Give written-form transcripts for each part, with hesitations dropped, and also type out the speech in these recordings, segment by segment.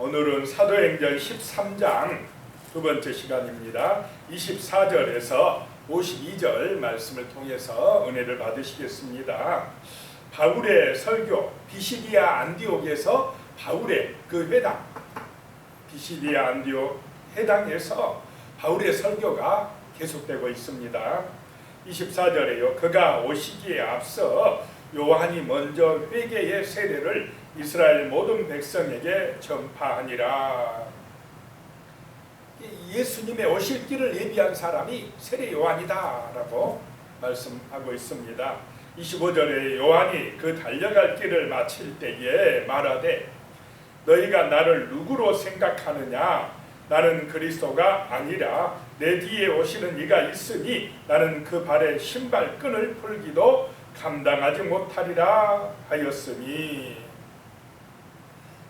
오늘은 사도행전 13장 두 번째 시간입니다. 24절에서 52절 말씀을 통해서 은혜를 받으시겠습니다. 바울의 설교, 비시디아 안디옥에서 바울의 그 회당, 비시디아 안디옥 회당에서 바울의 설교가 계속되고 있습니다. 24절에요. 그가 오시기에 앞서 요한이 먼저 회개의 세례를 이스라엘 모든 백성에게 전파하니라. 예수님의 오실 길을 예비한 사람이 세례 요한이다 라고 말씀하고 있습니다. 25절에 요한이 그 달려갈 길을 마칠 때에 말하되 너희가 나를 누구로 생각하느냐? 나는 그리스도가 아니라 내 뒤에 오시는 이가 있으니 나는 그 발에 신발끈을 풀기도 감당하지 못하리라 하였으니.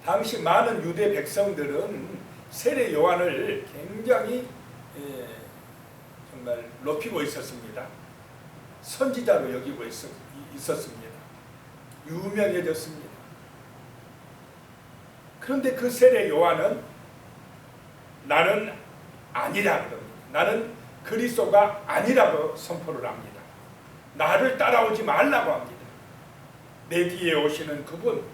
당시 많은 유대 백성들은 세례 요한을 굉장히 정말 높이고 있었습니다. 선지자로 여기고 있었습니다. 유명해졌습니다. 그런데 그 세례 요한은 나는 아니라 그럽니다. 나는 그리스도가 아니라고 선포를 합니다. 나를 따라오지 말라고 합니다. 내 뒤에 오시는 그분,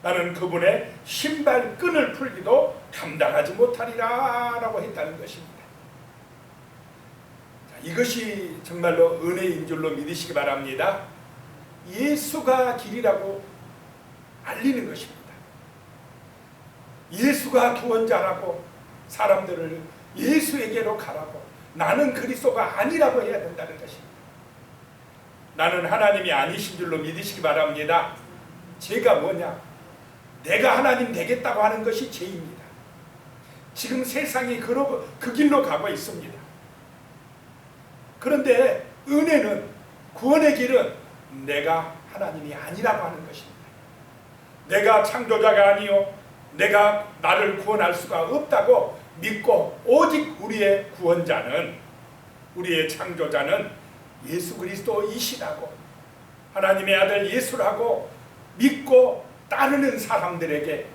나는 그분의 신발끈을 풀기도 감당하지 못하리라 라고 했다는 것입니다. 자, 이것이 정말로 은혜인 줄로 믿으시기 바랍니다. 예수가 길이라고 알리는 것입니다. 예수가 구원자라고 사람들을 예수에게로 가라고, 나는 그리스도가 아니라고 해야 된다는 것입니다. 나는 하나님이 아니신 줄로 믿으시기 바랍니다. 죄가 뭐냐? 내가 하나님 되겠다고 하는 것이 죄입니다. 지금 세상이 그 길로 가고 있습니다. 그런데 은혜는, 구원의 길은 내가 하나님이 아니라고 하는 것입니다. 내가 창조자가 아니요 내가 나를 구원할 수가 없다고 믿고 오직 우리의 구원자는, 우리의 창조자는 예수 그리스도이시라고, 하나님의 아들 예수라고 믿고 따르는 사람들에게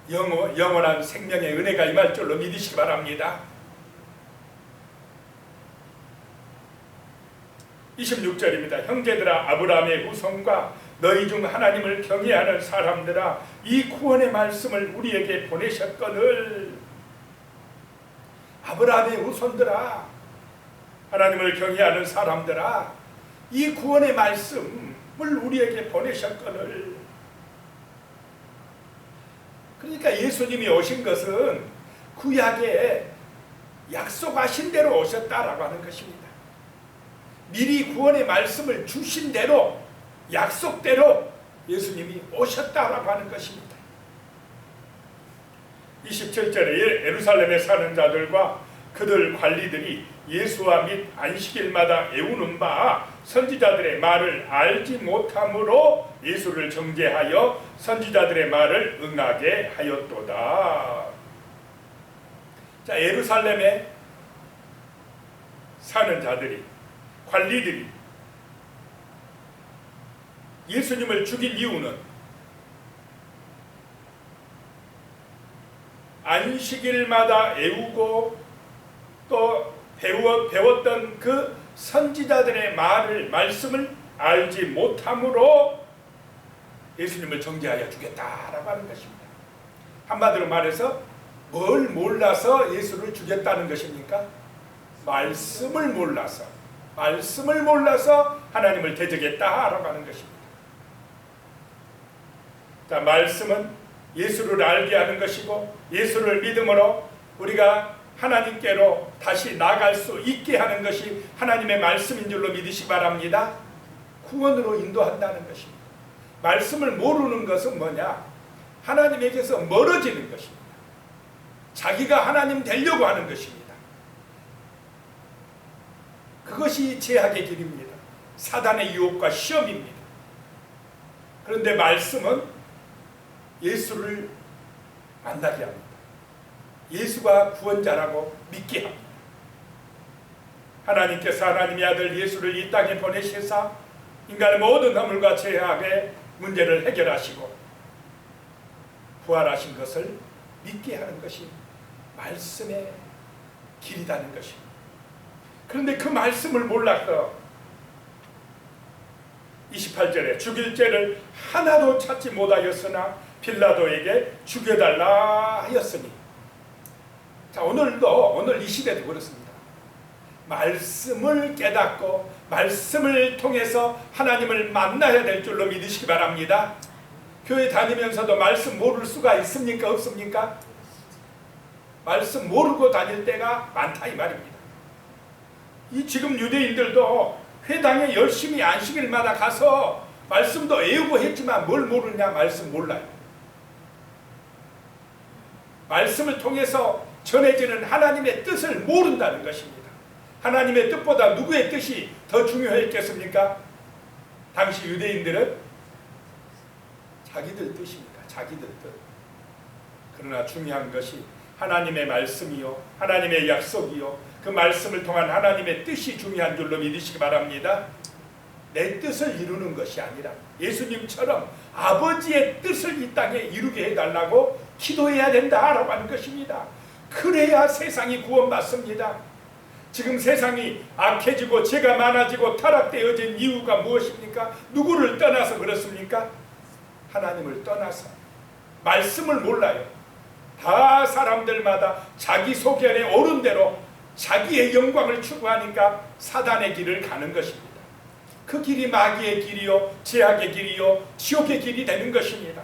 영원한 생명의 은혜가 임할 줄로 믿으시기 바랍니다. 26절입니다. 형제들아, 아브라함의 후손과 너희 중 하나님을 경외하는 사람들아, 이 구원의 말씀을 우리에게 보내셨거늘. 아브라함의 후손들아, 하나님을 경외하는 사람들아, 이 구원의 말씀을 우리에게 보내셨거늘. 그러니까 예수님이 오신 것은 구약에 약속하신 대로 오셨다라고 하는 것입니다. 미리 구원의 말씀을 주신 대로, 약속대로 예수님이 오셨다라고 하는 것입니다. 27절에 예루살렘에 사는 자들과 그들 관리들이 예수와 및 안식일마다 애우는 바 선지자들의 말을 알지 못함으로 예수를 정죄하여 선지자들의 말을 응하게 하였도다. 자, 예루살렘에 사는 자들이, 관리들이 예수님을 죽인 이유는 안식일마다 애우고 또 배웠던 그 선지자들의 말씀을 알지 못함으로 예수님을 정죄하여 주겠다라고 하는 것입니다. 한마디로 말해서 뭘 몰라서 예수를 죽였다는 것입니까? 말씀을 몰라서 하나님을 대적했다라고 하는 것입니다. 자, 말씀은 예수를 알게 하는 것이고, 예수를 믿음으로 우리가 하나님께로 다시 나갈 수 있게 하는 것이 하나님의 말씀인 줄로 믿으시기 바랍니다. 구원으로 인도한다는 것입니다. 말씀을 모르는 것은 뭐냐? 하나님에게서 멀어지는 것입니다. 자기가 하나님 되려고 하는 것입니다. 그것이 죄악의 길입니다. 사단의 유혹과 시험입니다. 그런데 말씀은 예수를 만나게 합니다. 예수가 구원자라고 믿게 합니다. 하나님께서 하나님의 아들 예수를 이 땅에 보내시사 인간의 모든 허물과 죄악의 문제를 해결하시고 부활하신 것을 믿게 하는 것이 말씀의 길이라는 것입니다. 그런데 그 말씀을 몰라서 28절에 죽일 죄를 하나도 찾지 못하였으나 빌라도에게 죽여달라 하였으니, 자, 오늘 이 시대도 그렇습니다. 말씀을 깨닫고 말씀을 통해서 하나님을 만나야 될 줄로 믿으시기 바랍니다. 교회 다니면서도 말씀 모를 수가 있습니까? 없습니까? 말씀 모르고 다닐 때가 많다 이 말입니다. 이 지금 유대인들도 회당에 열심히 안식일마다 가서 말씀도 외우고 했지만 뭘 모르냐? 말씀 몰라요. 말씀을 통해서 전해지는 하나님의 뜻을 모른다는 것입니다. 하나님의 뜻보다 누구의 뜻이 더 중요했겠습니까? 당시 유대인들은 자기들 뜻입니다. 자기들 뜻. 그러나 중요한 것이 하나님의 말씀이요, 하나님의 약속이요, 그 말씀을 통한 하나님의 뜻이 중요한 줄로 믿으시기 바랍니다. 내 뜻을 이루는 것이 아니라 예수님처럼 아버지의 뜻을 이 땅에 이루게 해달라고 기도해야 된다라고 하는 것입니다. 그래야 세상이 구원받습니다. 지금 세상이 악해지고 죄가 많아지고 타락되어진 이유가 무엇입니까? 누구를 떠나서 그렇습니까? 하나님을 떠나서 말씀을 몰라요. 다 사람들마다 자기 소견에 옳은 대로 자기의 영광을 추구하니까 사단의 길을 가는 것입니다. 그 길이 마귀의 길이요, 죄악의 길이요, 지옥의 길이 되는 것입니다.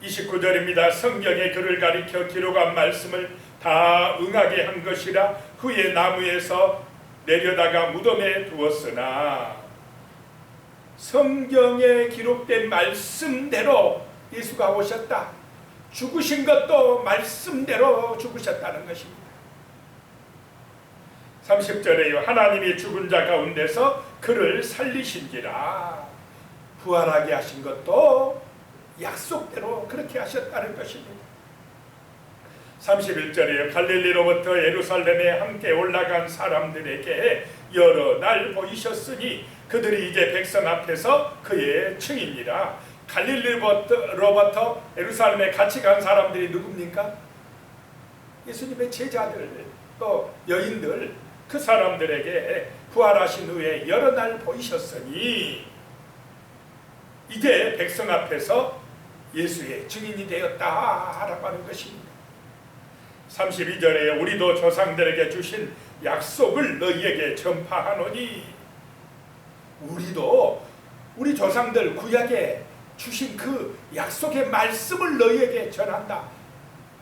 (29절입니다) 성경에 그를 가리켜 기록한 말씀을 다 응하게 한 것이라 후에 나무에서 내려다가 무덤에 두었으나, 성경에 기록된 말씀대로 예수가 오셨다. 죽으신 것도 말씀대로 죽으셨다는 것입니다. 30절에요. 하나님이 죽은 자 가운데서 그를 살리신지라. 부활하게 하신 것도 약속대로 그렇게 하셨다는 것입니다. 31절에요. 갈릴리로부터 예루살렘에 함께 올라간 사람들에게 여러 날 보이셨으니 그들이 이제 백성 앞에서 그의 증인이라. 갈릴리로부터 예루살렘에 같이 간 사람들이 누굽니까? 예수님의 제자들, 또 여인들, 그 사람들에게 부활하신 후에 여러 날 보이셨으니 이제 백성 앞에서 예수의 증인이 되었다라고 하는 것입니다. 32절에 우리도 조상들에게 주신 약속을 너희에게 전파하노니, 우리도 우리 조상들 구약에 주신 그 약속의 말씀을 너희에게 전한다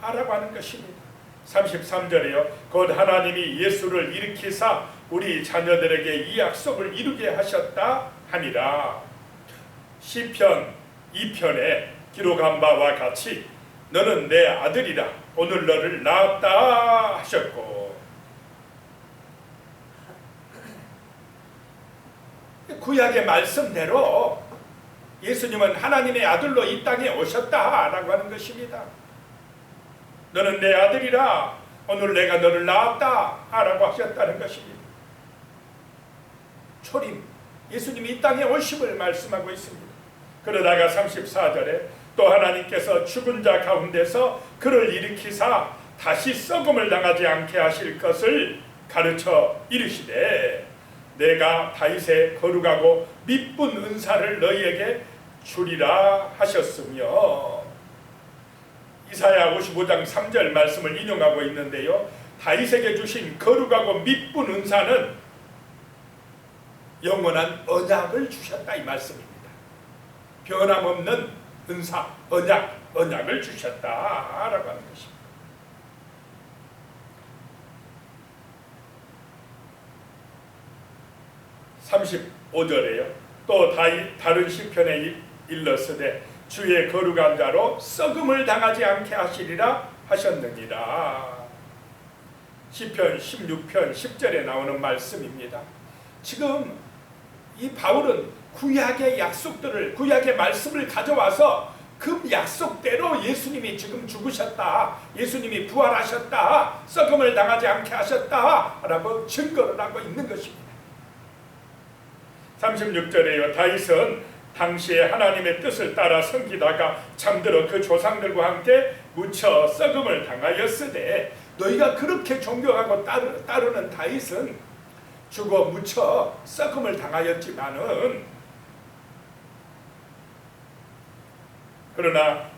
라고 하는 것입니다. 33절에요. 곧 하나님이 예수를 일으키사 우리 자녀들에게 이 약속을 이루게 하셨다 하니라. 시편 2편에 기록한 바와 같이 너는 내 아들이라 오늘 너를 낳았다 하셨고, 구약의 말씀대로 예수님은 하나님의 아들로 이 땅에 오셨다라고 하는 것입니다. 너는 내 아들이라 오늘 내가 너를 낳았다라고 하셨다는 것입니다. 초림, 예수님이 이 땅에 오심을 말씀하고 있습니다. 그러다가 34절에 또 하나님께서 죽은 자 가운데서 그를 일으키사 다시 썩음을 당하지 않게 하실 것을 가르쳐 이르시되 내가 다윗의 거룩하고 미쁜 은사를 너희에게 주리라 하셨으며, 이사야 55장 3절 말씀을 인용하고 있는데요. 다윗에게 주신 거룩하고 미쁜 은사는 영원한 언약을 주셨다 이 말씀입니다. 변함없는 은사, 언약을 주셨다라고 하는 것입니다. 35절에요. 또 다른 시편에 일렀으되 주의 거룩한 자로 썩음을 당하지 않게 하시리라 하셨느니라. 시편 16편 10절에 나오는 말씀입니다. 지금 이 바울은 구약의 약속들을, 구약의 말씀을 가져와서 그 약속대로 예수님이 지금 죽으셨다, 예수님이 부활하셨다, 썩음을 당하지 않게 하셨다 라고 증거를 하고 있는 것입니다. 36절에요. 다윗은 당시에 하나님의 뜻을 따라 섬기다가 잠들어 그 조상들과 함께 묻혀 썩음을 당하였으되, 너희가 그렇게 존경하고 따르는 다윗은 죽어 묻혀 썩음을 당하였지만은, 그러나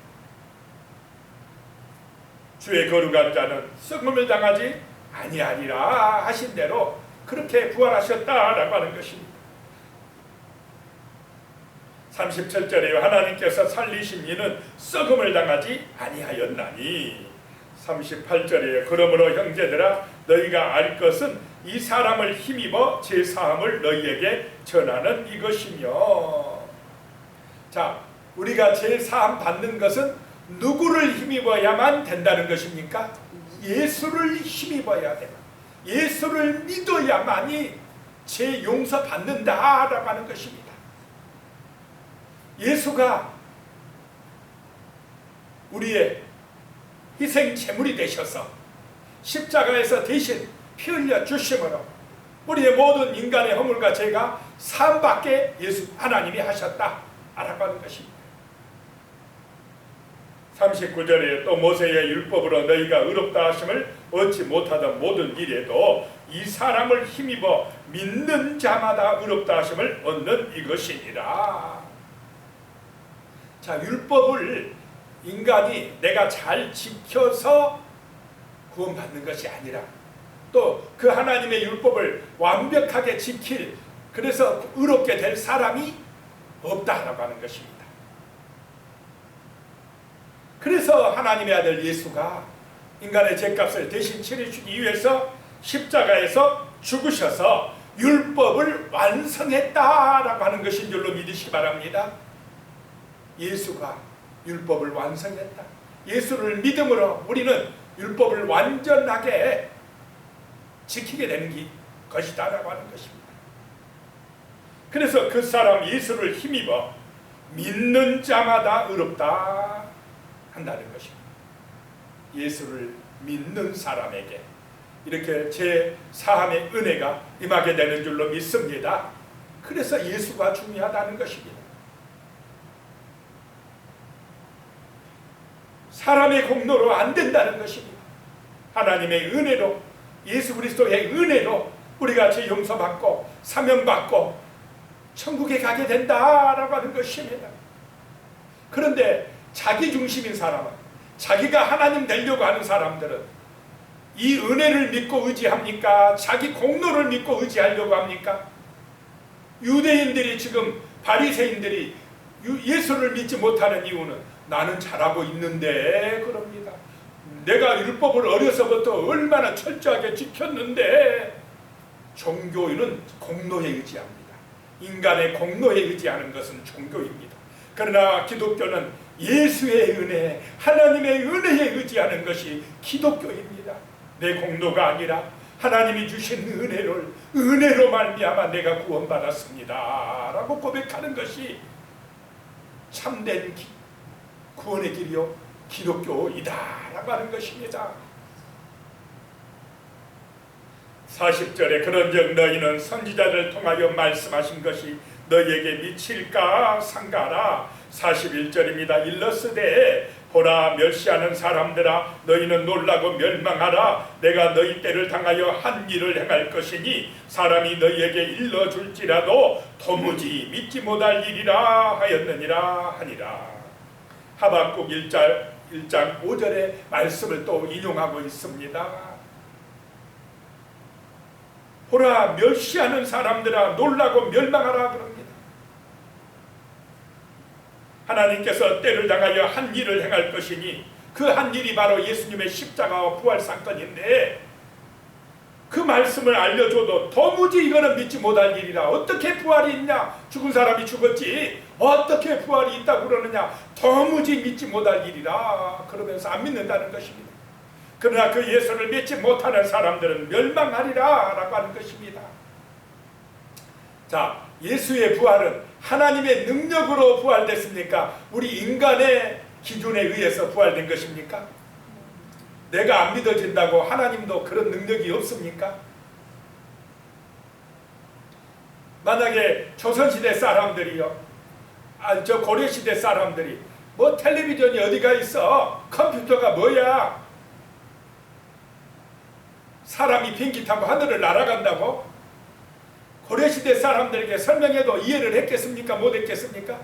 주의 거룩한 자는 썩음을 당하지 아니하리라 하신 대로 그렇게 부활하셨다라고 하는 것입니다. 37절에요. 하나님께서 살리신 이는 썩음을 당하지 아니하였나니. 38절에요. 그러므로 형제들아, 너희가 알 것은 이 사람을 힘입어 제 사함을 너희에게 전하는 이것이며. 자, 우리가 제 사함 받는 것은 누구를 힘입어야만 된다는 것입니까? 예수를 힘입어야 돼요. 예수를 믿어야만이 제 용서 받는다라고 하는 것입니다. 예수가 우리의 희생 제물이 되셔서 십자가에서 대신 피 흘려 주심으로 우리의 모든 인간의 허물과 죄가 사함받게 예수 하나님이 하셨다라고 하는 것입니다. 39절에 또 모세의 율법으로 너희가 의롭다 하심을 얻지 못하던 모든 일에도 이 사람을 힘입어 믿는 자마다 의롭다 하심을 얻는 이것이니라. 자, 율법을 인간이 내가 잘 지켜서 구원받는 것이 아니라 또 그 하나님의 율법을 완벽하게 지킬, 그래서 의롭게 될 사람이 없다라고 하는 것입니다. 그래서 하나님의 아들 예수가 인간의 죄값을 대신 치르시기 위해서 십자가에서 죽으셔서 율법을 완성했다라고 하는 것인 줄로 믿으시기 바랍니다. 예수가 율법을 완성했다. 예수를 믿음으로 우리는 율법을 완전하게 지키게 되는 것이다라고 하는 것입니다. 그래서 그 사람 예수를 힘입어 믿는 자마다 의롭다 한다는 것입니다. 예수를 믿는 사람에게 이렇게 제 사함의 은혜가 임하게 되는 줄로 믿습니다. 그래서 예수가 중요하다는 것입니다. 사람의 공로로 안 된다는 것입니다. 하나님의 은혜로, 예수 그리스도의 은혜로 우리가 죄 용서받고 사명받고 천국에 가게 된다라고 하는 것입니다. 그런데 자기 중심인 사람은, 자기가 하나님 되려고 하는 사람들은 이 은혜를 믿고 의지합니까? 자기 공로를 믿고 의지하려고 합니까? 유대인들이 지금 바리새인들이 예수를 믿지 못하는 이유는 나는 잘하고 있는데 그럽니다. 내가 율법을 어려서부터 얼마나 철저하게 지켰는데. 종교인은 공로에 의지합니다. 인간의 공로에 의지하는 것은 종교입니다. 그러나 기독교는 예수의 은혜, 하나님의 은혜에 의지하는 것이 기독교입니다. 내 공로가 아니라 하나님이 주신 은혜로 말미암아 내가 구원받았습니다 라고 고백하는 것이 참된 구원의 길이요 기독교이다 라고 하는 것입니다. 40절에 그런즉 너희는 선지자를 통하여 말씀하신 것이 너희에게 미칠까 상가라. 41절입니다. 일러스되 보라, 멸시하는 사람들아, 너희는 놀라고 멸망하라. 내가 너희 때를 당하여 한 일을 행할 것이니 사람이 너희에게 일러줄지라도 도무지 믿지 못할 일이라 하였느니라 하니라. 하박국 1장 5절의 말씀을 또 인용하고 있습니다. 보라, 멸시하는 사람들아, 놀라고 멸망하라 그럽니다. 하나님께서 때를 당하여 한 일을 행할 것이니 그 한 일이 바로 예수님의 십자가와 부활 사건인데, 그 말씀을 알려줘도 도무지 이거는 믿지 못할 일이라. 어떻게 부활이 있냐? 죽은 사람이 죽었지 어떻게 부활이 있다고 그러느냐? 도무지 믿지 못할 일이라 그러면서 안 믿는다는 것입니다. 그러나 그 예수를 믿지 못하는 사람들은 멸망하리라 라고 하는 것입니다. 자, 예수의 부활은 하나님의 능력으로 부활됐습니까? 우리 인간의 기준에 의해서 부활된 것입니까? 내가 안 믿어진다고 하나님도 그런 능력이 없습니까? 만약에 조선시대 사람들이요, 저 고려시대 사람들이 뭐 텔레비전이 어디가 있어, 컴퓨터가 뭐야, 사람이 비행기 타고 하늘을 날아간다고 고려시대 사람들에게 설명해도 이해를 했겠습니까? 못 했겠습니까?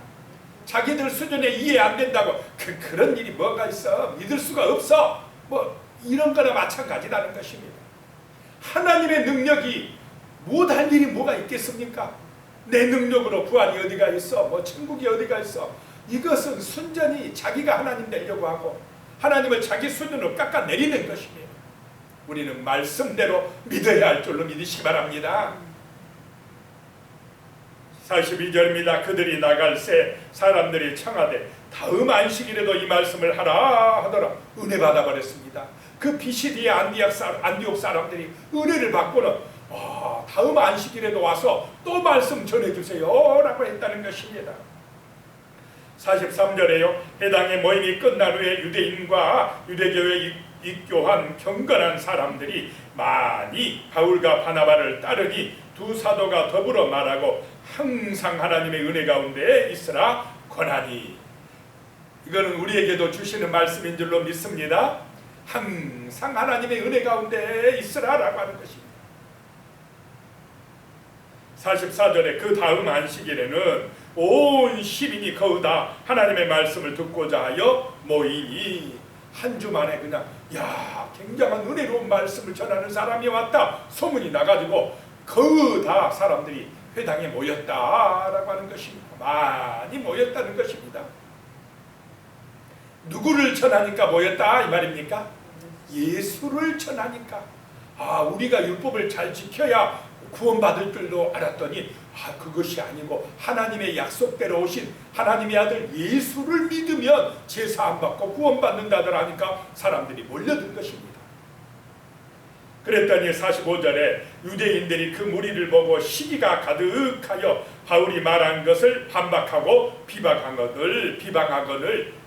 자기들 수준에 이해 안 된다고 그런 일이 뭐가 있어, 믿을 수가 없어, 뭐 이런 거나 마찬가지라는 것입니다. 하나님의 능력이 못할 일이 뭐가 있겠습니까? 내 능력으로 부활이 어디가 있어, 뭐 천국이 어디가 있어. 이것은 순전히 자기가 하나님 되려고 하고 하나님을 자기 수준으로 깎아내리는 것입니다. 우리는 말씀대로 믿어야 할 줄로 믿으시기 바랍니다. 42절입니다. 그들이 나갈새 사람들이 청하되 다음 안식일에도 이 말씀을 하라 하더라. 은혜 받아버렸습니다. 그 BCD의 안디옥 사람들이 은혜를 받고는 다음 안식일에도 와서 또 말씀 전해주세요 라고 했다는 것입니다. 43절에요. 해당의 모임이 끝난 후에 유대인과 유대교에 입교한 경건한 사람들이 많이 바울과 바나바를 따르니 두 사도가 더불어 말하고 항상 하나님의 은혜 가운데 있으라 권하니. 이거는 우리에게도 주시는 말씀인 줄로 믿습니다. 항상 하나님의 은혜 가운데 있으라 라고 하는 것입니다. 44절에 그 다음 안식일에는 온 시민이 거의 다 하나님의 말씀을 듣고자 하여 모이니. 한 주 만에 그냥 굉장한 은혜로운 말씀을 전하는 사람이 왔다 소문이 나가지고 거의 다 사람들이 회당에 모였다라고 하는 것입니다. 많이 모였다는 것입니다. 누구를 전하니까 모였다 이 말입니까? 예수를 전하니까. 우리가 율법을 잘 지켜야 구원받을 줄로 알았더니 그것이 아니고 하나님의 약속대로 오신 하나님의 아들 예수를 믿으면 제사함 받고 구원받는다들 하니까 사람들이 몰려든 것입니다. 그랬더니 45절에 유대인들이 그 무리를 보고 시기가 가득하여 바울이 말한 것을 반박하고 비방하거늘.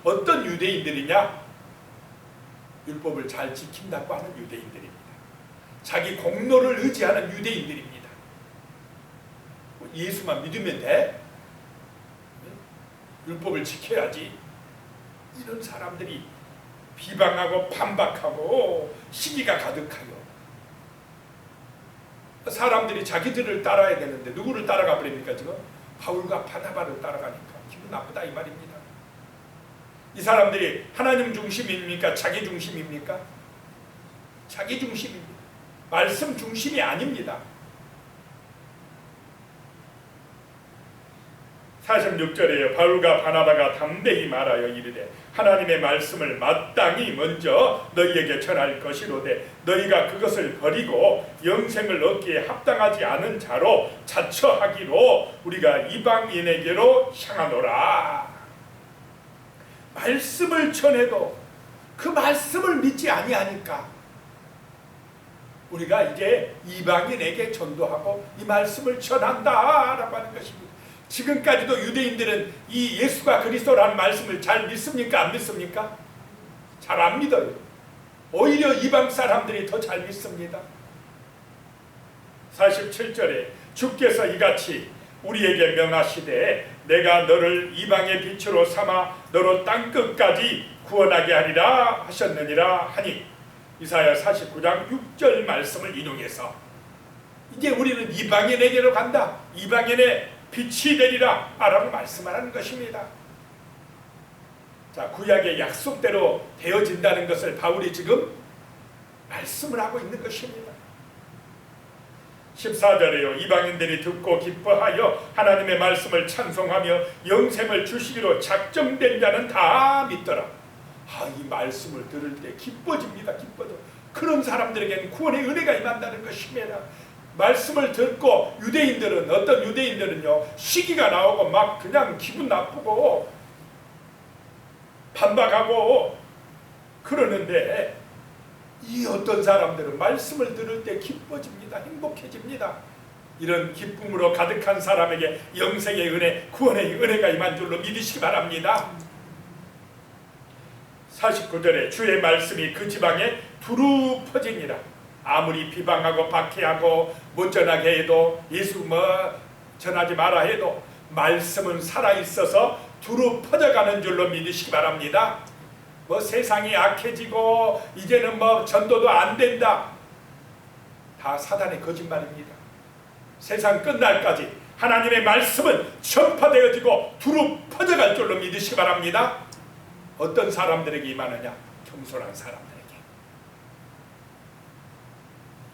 어떤 유대인들이냐? 율법을 잘 지킨다고 하는 유대인들입니다. 자기 공로를 의지하는 유대인들입니다. 예수만 믿으면 돼? 율법을 지켜야지. 이런 사람들이 비방하고 반박하고 시기가 가득하여 사람들이 자기들을 따라야 되는데 누구를 따라가 버립니까? 지금 바울과 바나바를 따라가니까 기분 나쁘다 이 말입니다. 이 사람들이 하나님 중심입니까? 자기 중심입니까? 자기 중심입니다. 말씀 중심이 아닙니다. 46절에요. 바울과 바나바가 담대히 말하여 이르되 하나님의 말씀을 마땅히 먼저 너희에게 전할 것이로되 너희가 그것을 버리고 영생을 얻기에 합당하지 않은 자로 자처하기로 우리가 이방인에게로 향하노라. 말씀을 전해도 그 말씀을 믿지 아니하니까 우리가 이제 이방인에게 전도하고 이 말씀을 전한다라고 하는 것입니다. 지금까지도 유대인들은 이 예수가 그리스도라는 말씀을 잘 믿습니까? 안 믿습니까? 잘 안 믿어요. 오히려 이방 사람들이 더 잘 믿습니다. 47절에 주께서 이같이 우리에게 명하시되 내가 너를 이방의 빛으로 삼아 너로 땅끝까지 구원하게 하리라 하셨느니라 하니. 이사야 49장 6절 말씀을 인용해서 이제 우리는 이방인에게로 간다. 이방인의 빛이 되리라 라고 말씀하는 것입니다. 자, 구약의 약속대로 되어진다는 것을 바울이 지금 말씀을 하고 있는 것입니다. 14절에요. 이방인들이 듣고 기뻐하여 하나님의 말씀을 찬송하며 영생을 주시기로 작정된 자는 다 믿더라. 이 말씀을 들을 때 기뻐집니다. 기뻐져. 그런 사람들에게는 구원의 은혜가 임한다는 것입니다. 말씀을 듣고 어떤 유대인들은요 시기가 나오고 막 그냥 기분 나쁘고 반박하고 그러는데 이 어떤 사람들은 말씀을 들을 때 기뻐집니다. 행복해집니다. 이런 기쁨으로 가득한 사람에게 영생의 은혜, 구원의 은혜가 임한 줄로 믿으시기 바랍니다. 49절에 주의 말씀이 그 지방에 두루 퍼지니라. 아무리 비방하고 박해하고 못 전하게 해도 예수 전하지 마라 해도 말씀은 살아있어서 두루 퍼져가는 줄로 믿으시기 바랍니다. 뭐 세상이 악해지고 이제는 뭐 전도도 안 된다, 다 사단의 거짓말입니다. 세상 끝날까지 하나님의 말씀은 전파되어지고 두루 퍼져갈 줄로 믿으시기 바랍니다. 어떤 사람들에게 임하느냐? 겸손한 사람들에게.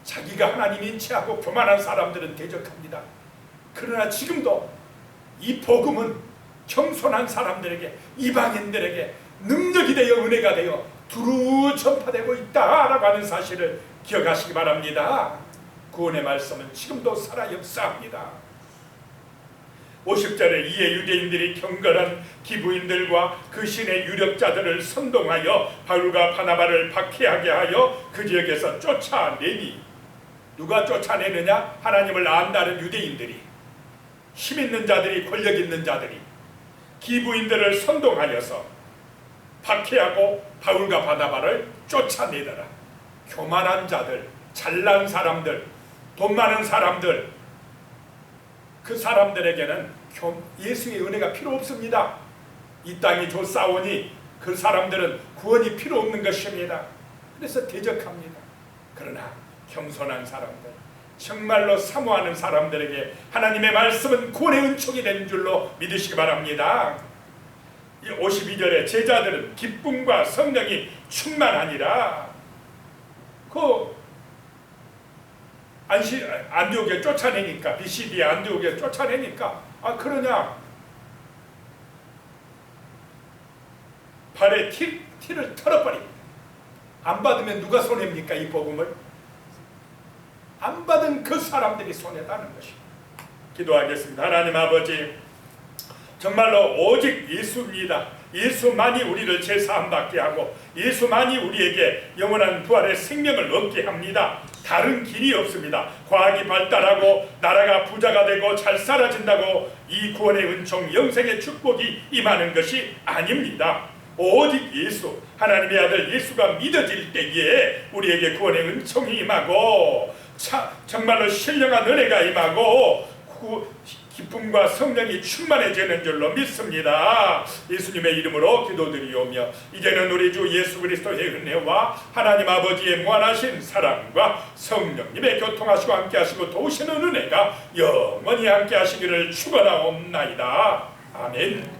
자기가 하나님 인치하고 교만한 사람들은 대적합니다. 그러나 지금도 이 복음은 겸손한 사람들에게, 이방인들에게 능력이 되어 은혜가 되어 두루 전파되고 있다라고 하는 사실을 기억하시기 바랍니다. 구원의 말씀은 지금도 살아 역사합니다. 50절에 이에 유대인들이 경건한 기부인들과 그 신의 유력자들을 선동하여 바울과 바나바를 박해하게 하여 그 지역에서 쫓아내니, 누가 쫓아내느냐? 하나님을 안다는 유대인들이, 힘 있는 자들이, 권력 있는 자들이 기부인들을 선동하여서 박해하고 바울과 바나바를 쫓아내더라. 교만한 자들, 잘난 사람들, 돈 많은 사람들, 그 사람들에게는 예수의 은혜가 필요 없습니다. 이 땅이 좋사오니 그 사람들은 구원이 필요 없는 것입니다. 그래서 대적합니다. 그러나 겸손한 사람들, 정말로 사모하는 사람들에게 하나님의 말씀은 구원의 은총이 된 줄로 믿으시기 바랍니다. 52절에 제자들은 기쁨과 성령이 충만하니라. 안디옥에 쫓아내니까, BCD 안디옥에 쫓아내니까, 그러냐? 발에 티를 털어버립니다. 안 받으면 누가 손해입니까? 이 복음을 안 받은 그 사람들이 손해다는 것입니다. 기도하겠습니다. 하나님 아버지, 정말로 오직 예수입니다. 예수만이 우리를 제사함받게 하고 예수만이 우리에게 영원한 부활의 생명을 얻게 합니다. 다른 길이 없습니다. 과학이 발달하고 나라가 부자가 되고 잘 살아진다고 이 구원의 은총, 영생의 축복이 임하는 것이 아닙니다. 오직 예수, 하나님의 아들 예수가 믿어질 때에 우리에게 구원의 은총이 임하고 정말로 신령한 은혜가 임하고 기쁨과 성령이 충만해지는 줄로 믿습니다. 예수님의 이름으로 기도드리오며, 이제는 우리 주 예수 그리스도의 은혜와 하나님 아버지의 무한하신 사랑과 성령님의 교통하시고 함께하시고 도우시는 은혜가 영원히 함께하시기를 축원하옵나이다. 아멘.